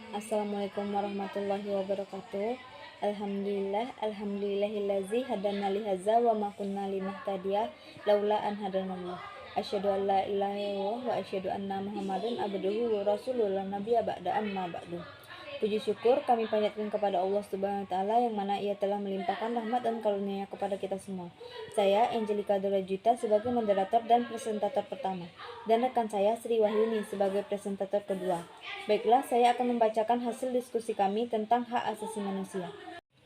Assalamualaikum warahmatullahi wabarakatuh. Alhamdulillahillazi hadana lihaza wa ma kunna linahtadiya laula an hadanallah. Asyhadu an la ilaha illallah wa asyhadu anna Muhammadan abduhu wa rasuluhu la nabiyya ba'da amma ba'du. Puji syukur kami panjatkan kepada Allah Subhanahu wa taala yang mana Ia telah melimpahkan rahmat dan karunia kepada kita semua. Saya Angelika Dolajuta sebagai moderator dan presentator pertama, dan rekan saya Sri Wahyuni sebagai presentator kedua. Baiklah, saya akan membacakan hasil diskusi kami tentang hak asasi manusia.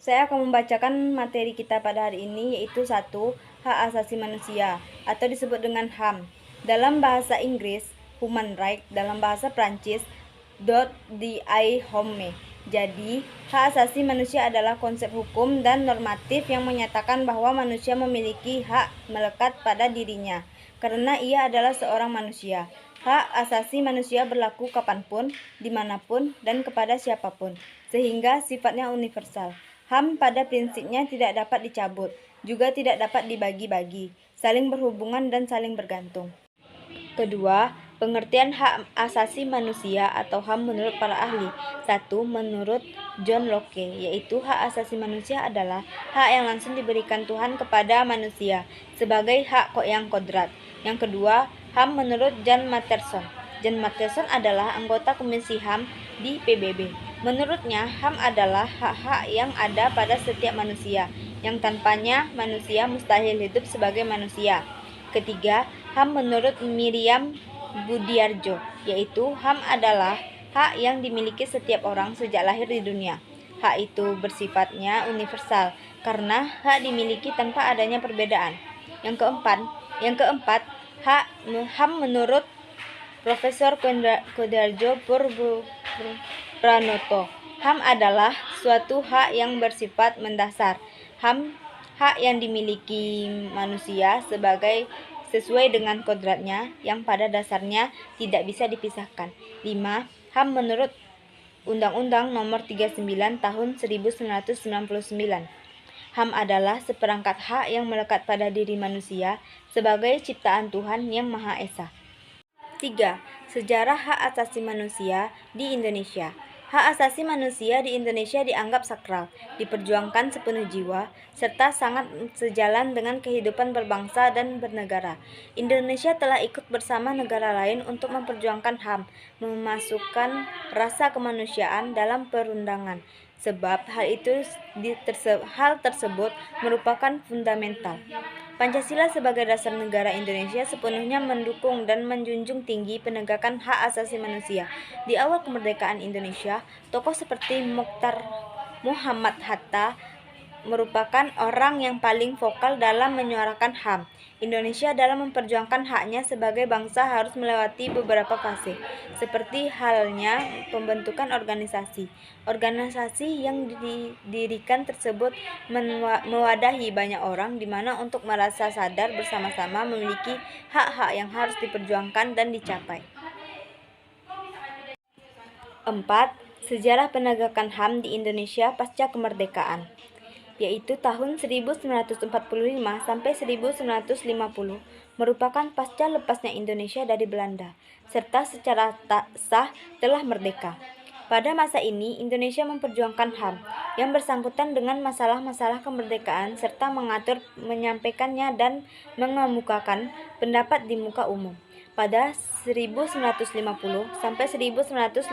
Saya akan membacakan materi kita pada hari ini, yaitu 1. Hak asasi manusia atau disebut dengan HAM. Dalam bahasa Inggris, Human Right, dalam bahasa Prancis, .d'homme. Jadi, hak asasi manusia adalah konsep hukum dan normatif yang menyatakan bahwa manusia memiliki hak melekat pada dirinya karena ia adalah seorang manusia. Hak asasi manusia berlaku kapanpun, dimanapun, dan kepada siapapun, sehingga sifatnya universal. HAM pada prinsipnya tidak dapat dicabut, juga tidak dapat dibagi-bagi, saling berhubungan dan saling bergantung. Kedua, pengertian hak asasi manusia atau HAM menurut para ahli. 1. Menurut John Locke, yaitu hak asasi manusia adalah hak yang langsung diberikan Tuhan kepada manusia sebagai hak yang kodrat. Yang kedua, HAM menurut Jan Matterson. Jan Matterson adalah anggota Komisi HAM di PBB. Menurutnya, HAM adalah hak-hak yang ada pada setiap manusia, yang tanpanya manusia mustahil hidup sebagai manusia. Ketiga, HAM menurut Miriam Budiarjo, yaitu HAM adalah hak yang dimiliki setiap orang sejak lahir di dunia. Hak itu bersifatnya universal karena hak dimiliki tanpa adanya perbedaan. Yang keempat, HAM menurut Profesor Kodarjo Pranoto. HAM adalah suatu hak yang bersifat mendasar. HAM hak yang dimiliki manusia sesuai dengan kodratnya yang pada dasarnya tidak bisa dipisahkan. 5. HAM menurut Undang-Undang Nomor 39 Tahun 1999. HAM adalah seperangkat hak yang melekat pada diri manusia sebagai ciptaan Tuhan Yang Maha Esa. 3. Sejarah hak asasi manusia di Indonesia. Hak asasi manusia di Indonesia dianggap sakral, diperjuangkan sepenuh jiwa, serta sangat sejalan dengan kehidupan berbangsa dan bernegara. Indonesia telah ikut bersama negara lain untuk memperjuangkan HAM, memasukkan rasa kemanusiaan dalam perundangan, sebab hal tersebut merupakan fundamental. Pancasila sebagai dasar negara Indonesia sepenuhnya mendukung dan menjunjung tinggi penegakan hak asasi manusia. Di awal kemerdekaan Indonesia, tokoh seperti Muhammad Hatta merupakan orang yang paling vokal dalam menyuarakan HAM. Indonesia dalam memperjuangkan haknya sebagai bangsa harus melewati beberapa fase, seperti halnya pembentukan organisasi. Organisasi yang didirikan tersebut mewadahi banyak orang di mana untuk merasa sadar bersama-sama memiliki hak-hak yang harus diperjuangkan dan dicapai. 4. Sejarah penegakan HAM di Indonesia pasca kemerdekaan, yaitu tahun 1945 sampai 1950, merupakan pasca lepasnya Indonesia dari Belanda, serta secara tak sah telah merdeka. Pada masa ini, Indonesia memperjuangkan HAM yang bersangkutan dengan masalah-masalah kemerdekaan serta menyampaikannya dan mengemukakan pendapat di muka umum. Pada 1950 sampai 1959,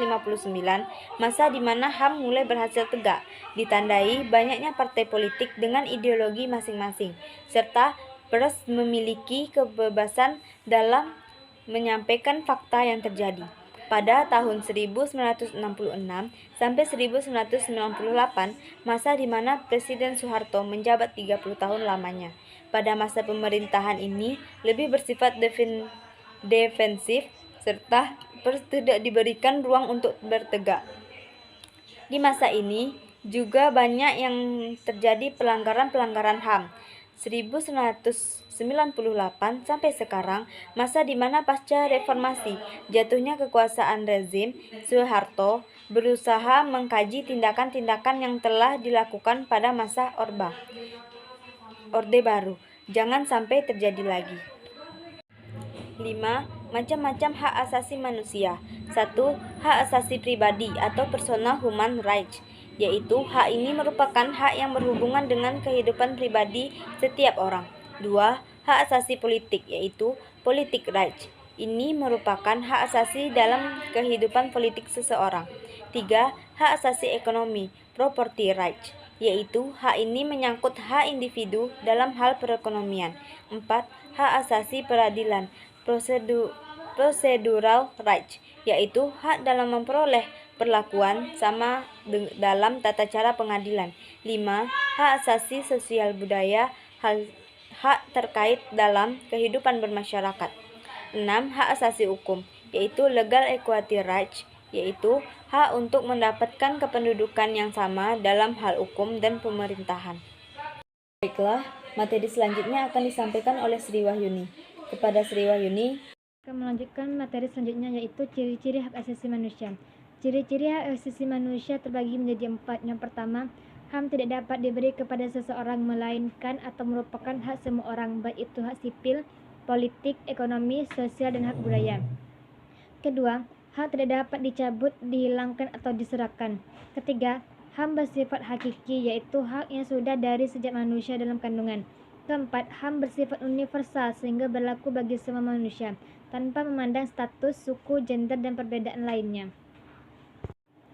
masa di mana HAM mulai berhasil tegak, ditandai banyaknya partai politik dengan ideologi masing-masing, serta pers memiliki kebebasan dalam menyampaikan fakta yang terjadi. Pada tahun 1966 sampai 1998, masa di mana Presiden Soeharto menjabat 30 tahun lamanya. Pada masa pemerintahan ini lebih bersifat defensif, serta pers tidak diberikan ruang untuk bertegak. Di masa ini juga banyak yang terjadi pelanggaran-pelanggaran HAM. 1998 sampai sekarang, masa di mana pasca reformasi jatuhnya kekuasaan rezim Soeharto berusaha mengkaji tindakan-tindakan yang telah dilakukan pada masa Orde Baru jangan sampai terjadi lagi. 5. Macam-macam hak asasi manusia. 1. Hak asasi pribadi atau personal human rights, yaitu hak ini merupakan hak yang berhubungan dengan kehidupan pribadi setiap orang. 2. Hak asasi politik, yaitu politic rights. Ini merupakan hak asasi dalam kehidupan politik seseorang. 3. Hak asasi ekonomi, property rights, yaitu hak ini menyangkut hak individu dalam hal perekonomian. 4. Hak asasi peradilan, procedural rights, yaitu hak dalam memperoleh perlakuan sama dalam tata cara pengadilan. 5. Hak asasi sosial budaya, hak terkait dalam kehidupan bermasyarakat. 6. Hak asasi hukum, yaitu legal equality rights, yaitu hak untuk mendapatkan kependudukan yang sama dalam hal hukum dan pemerintahan. Baiklah, materi selanjutnya akan disampaikan oleh Sri Wahyuni. Kepada Sri Wahyuni, akan melanjutkan materi selanjutnya, yaitu ciri-ciri hak asasi manusia. Ciri-ciri hak asasi manusia terbagi menjadi 4. Yang pertama, HAM tidak dapat diberi kepada seseorang melainkan atau merupakan hak semua orang, baik itu hak sipil, politik, ekonomi, sosial, dan hak budaya. Kedua, hak tidak dapat dicabut, dihilangkan, atau diserahkan. Ketiga, HAM bersifat hakiki, yaitu hak yang sudah dari sejak manusia dalam kandungan. Keempat, HAM bersifat universal sehingga berlaku bagi semua manusia, tanpa memandang status, suku, gender, dan perbedaan lainnya.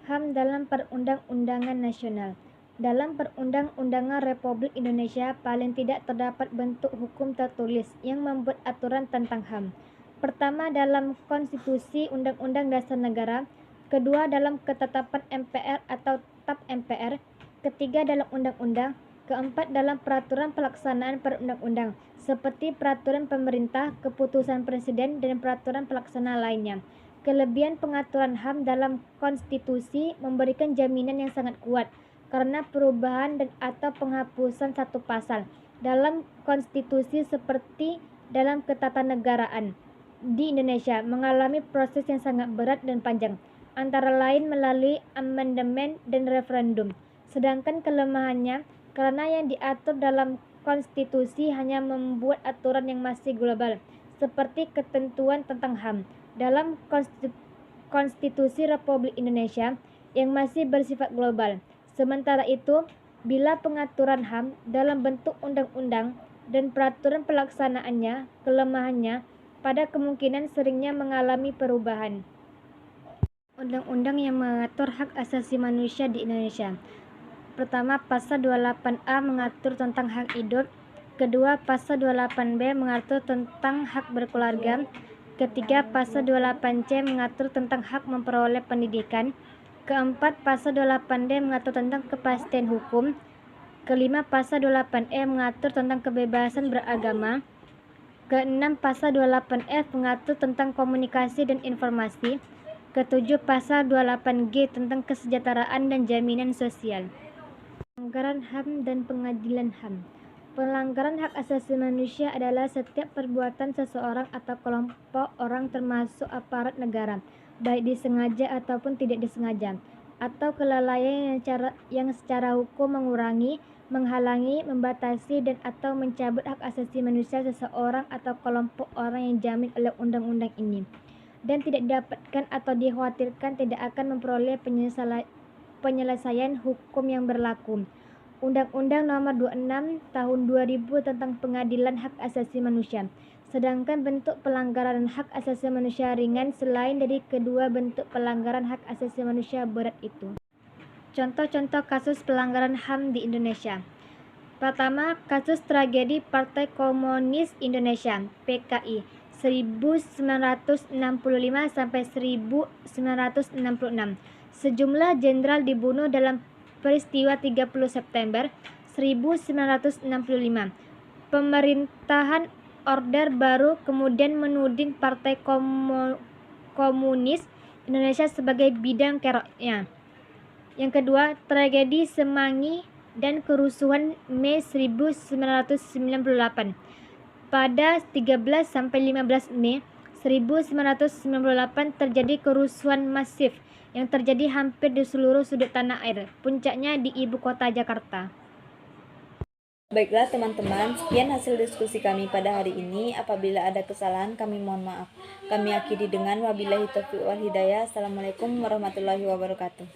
HAM dalam Perundang-undangan Nasional. Dalam Perundang-undangan Republik Indonesia, paling tidak terdapat bentuk hukum tertulis yang membuat aturan tentang HAM. Pertama, dalam Konstitusi Undang-Undang Dasar Negara. Kedua, dalam Ketetapan MPR atau TAP MPR. Ketiga, dalam Undang-Undang. Keempat, dalam Peraturan Pelaksanaan Perundang-undang, seperti Peraturan Pemerintah, Keputusan Presiden, dan Peraturan Pelaksana lainnya. Kelebihan pengaturan HAM dalam konstitusi memberikan jaminan yang sangat kuat karena perubahan dan atau penghapusan satu pasal dalam konstitusi seperti dalam ketatanegaraan di Indonesia mengalami proses yang sangat berat dan panjang, antara lain melalui amandemen dan referendum. Sedangkan kelemahannya karena yang diatur dalam konstitusi hanya membuat aturan yang masih global, seperti ketentuan tentang HAM dalam konstitusi Republik Indonesia yang masih bersifat global. Sementara itu, bila pengaturan HAM dalam bentuk undang-undang dan peraturan pelaksanaannya, kelemahannya pada kemungkinan seringnya mengalami perubahan. Undang-undang yang mengatur hak asasi manusia di Indonesia. Pertama, Pasal 28A mengatur tentang hak hidup. Kedua, Pasal 28B mengatur tentang hak berkeluarga. Ketiga, Pasal 28C mengatur tentang hak memperoleh pendidikan. Keempat, Pasal 28D mengatur tentang kepastian hukum. Kelima, Pasal 28E mengatur tentang kebebasan beragama. Keenam, Pasal 28F mengatur tentang komunikasi dan informasi. Ketujuh, Pasal 28G tentang kesejahteraan dan jaminan sosial. Pelanggaran HAM dan pengadilan HAM. Pelanggaran hak asasi manusia adalah setiap perbuatan seseorang atau kelompok orang termasuk aparat negara, baik disengaja ataupun tidak disengaja, atau kelalaian yang secara hukum mengurangi, menghalangi, membatasi, dan atau mencabut hak asasi manusia seseorang atau kelompok orang yang dijamin oleh undang-undang ini, dan tidak didapatkan atau dikhawatirkan tidak akan memperoleh penyelesaian hukum yang berlaku. Undang-Undang Nomor 26 Tahun 2000 tentang Pengadilan Hak Asasi Manusia. Sedangkan bentuk pelanggaran hak asasi manusia ringan selain dari kedua bentuk pelanggaran hak asasi manusia berat itu. Contoh-contoh kasus pelanggaran HAM di Indonesia. Pertama, kasus tragedi Partai Komunis Indonesia (PKI) 1965 sampai 1966. Sejumlah jenderal dibunuh dalam peristiwa 30 September 1965. Pemerintahan Orde Baru kemudian menuding Partai Komunis Indonesia sebagai bidang keroknya. Yang kedua, tragedi Semanggi dan kerusuhan Mei 1998. Pada 13 sampai 15 Mei 1998 terjadi kerusuhan masif yang terjadi hampir di seluruh sudut tanah air, puncaknya di ibu kota Jakarta. Baiklah teman-teman, sekian hasil diskusi kami pada hari ini. Apabila ada kesalahan, kami mohon maaf. Kami akhiri dengan wabillahi taufiq wal hidayah. Assalamualaikum warahmatullahi wabarakatuh.